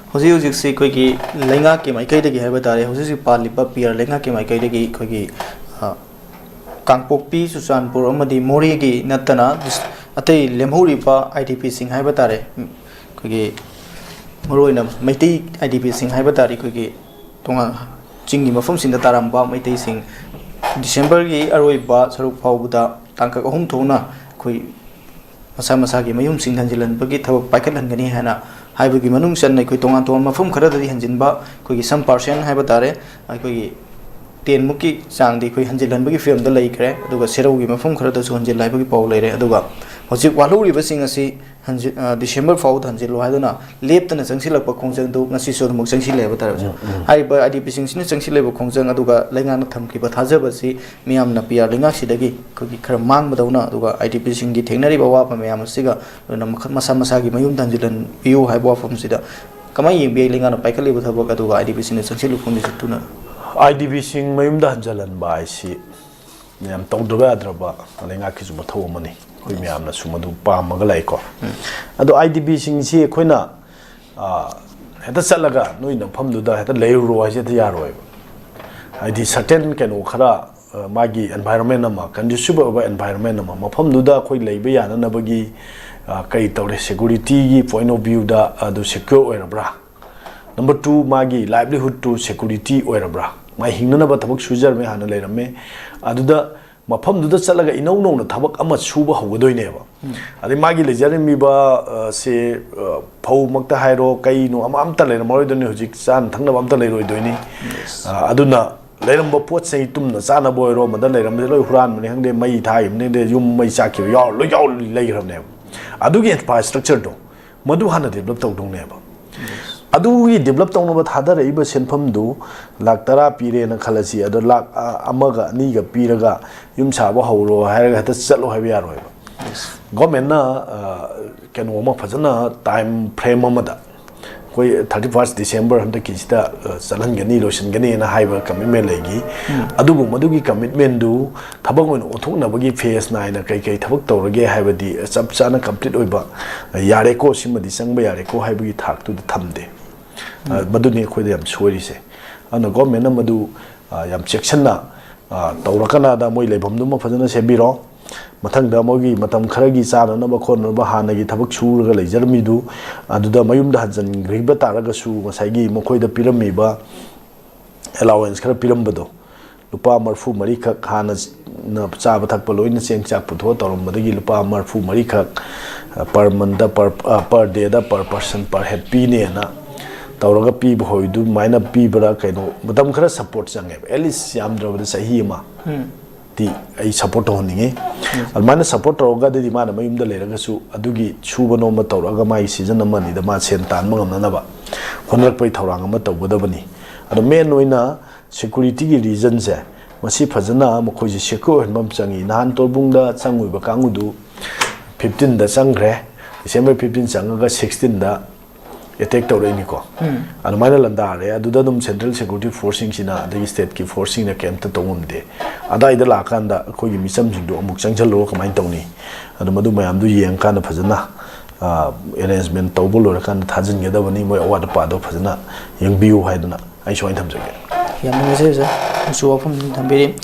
Hosi Uzik si Kogi Lenga Kim, I Kate Habatari, Hosi Palipa Pier, Lenga Kim, I Kate Kogi Kangpopi, Susan Puromadi, Morigi, Natana, Ate Lemhuripa, IDP Sing Habatare, Kogi Moroina, Meti IDP Sing Habatari, Kogi Tonga Jingi Mafums in the Taramba, Meti Sing December, Aroiba, Saru Pauda, Tanka Home Tona, Koi Masamasagi, Mayum Sing Hanjilan, Bagit, Packet and Gani Hana. Haibagi manung san na koi tongan to mafum khara dadi hanjinba koi some percent haiba tare koi 10 muki sang di koi hanjilan bagi film da lai kre aduga serau gi mafum khara da su hanjil lai bagi paw lai re aduga hojik waluri ba sing asi December faud hanjil lo haidona leptana changsilak pa khongjang do ngasi sor muk changsil leba tare haiba IDP sing sina changsil leba khongjang aduga lenga na thamki ba thajaba si miyam na pia lenga sidagi koi khara mang badawna aduga IDP sing gi thengnari ba wa pa miyam siga na masa masa gi mayum danjilan piu haiba fam sida kamai yengbe lenga na paikali ba thabak aduga IDP sing changsil lu khoni tuna IDP sing mayum da hanjalan ba si miyam tawdaba adraba lenga ki zuma thawmani koi miyam na sumadu pa magalai ko ado IDP sing si khoina heta salaga noi na phamdu da heta leiro ha je ta yaroi ID certain keno khara magi environment nama conducive over environment nama maphamdu da khoi leibe yana na bagi kai tawre security gi point of view da ado secure oirabra number 2 magi livelihood to security oirabra mai hingna ba thabak sujar me hana leirame aduda mafam duda chalaga inau no na thabak ama suba hogodoi ne ba adi magi lejare mi ba se phau makta hairo kai no ama amta leira maroi doni hojik chan thangna amta leiroi doini aduna leiram ba pot sei tumna chana boiro mada leiram loi huran mani hangde mai thai mne de yum mai chaki yaw lo yaw leiram ne adugi infrastructure do madu hana develop tau dong ne ba adugi develop tong ba thada rei ba senpham du lak tara pire na khalasi adu lak amaga ni ga piraga yum sa ba hawro hairaga ta chalo habi yaroi government na keno ma phajana time frame amada koi 31st December hamda kisita chalan gani lotion gani na haiba commitment legi adubu madugi commitment du thabak mon othokna bagi phase 9 na kai kai thabak tawrage haibadi chap chana complete oiba yare ko simadi changba yare ko haibagi thak tu thamde maduni khoi yam sori se ana government na madu yam section na tawrakana da moi lebam dum phajana sebiro mathang da mogi matam kharagi chana na ba khon ba hanagi thabak suraga leijarmi du aduda mayum da hanjan griba taraga su masagi mokhoi da pirami ba allowance khara pirambado lupa marfu mari khak hana na chaba thakpa loina cheng chak putho torom madagi lupa marfu mari khak per month per day da per person per happy ne na tawraga pi bhoi du maina pi bara kaino matam khara support change at least yam drawda sahi ma ai support honinge almana support roga de dimana mayum da leraga su adugi chuba no ma tawraga mai season amani da ma sen tan mangam na ba honrak pai thawrang ma tawbada bani ado main oina security gi reason se masi phajana mkhoi ji secure mam changi nan torbung da changui ba kangudu 15 da changre December 15 changaga 16 da attack tawre ni ko anumana landa re aduda dum central security forcing sina the state ki forcing na camp ta tawumde ada ida la kanda khoi mi cham jing do amuk changjalo kamai tawni adu madu mayam du yeng kana phajana arrangement tawbul ra kan thajin ge da bani moi award pa do phajana yeng biu haiduna ai soin thamjage yam ngai se so afum thambiri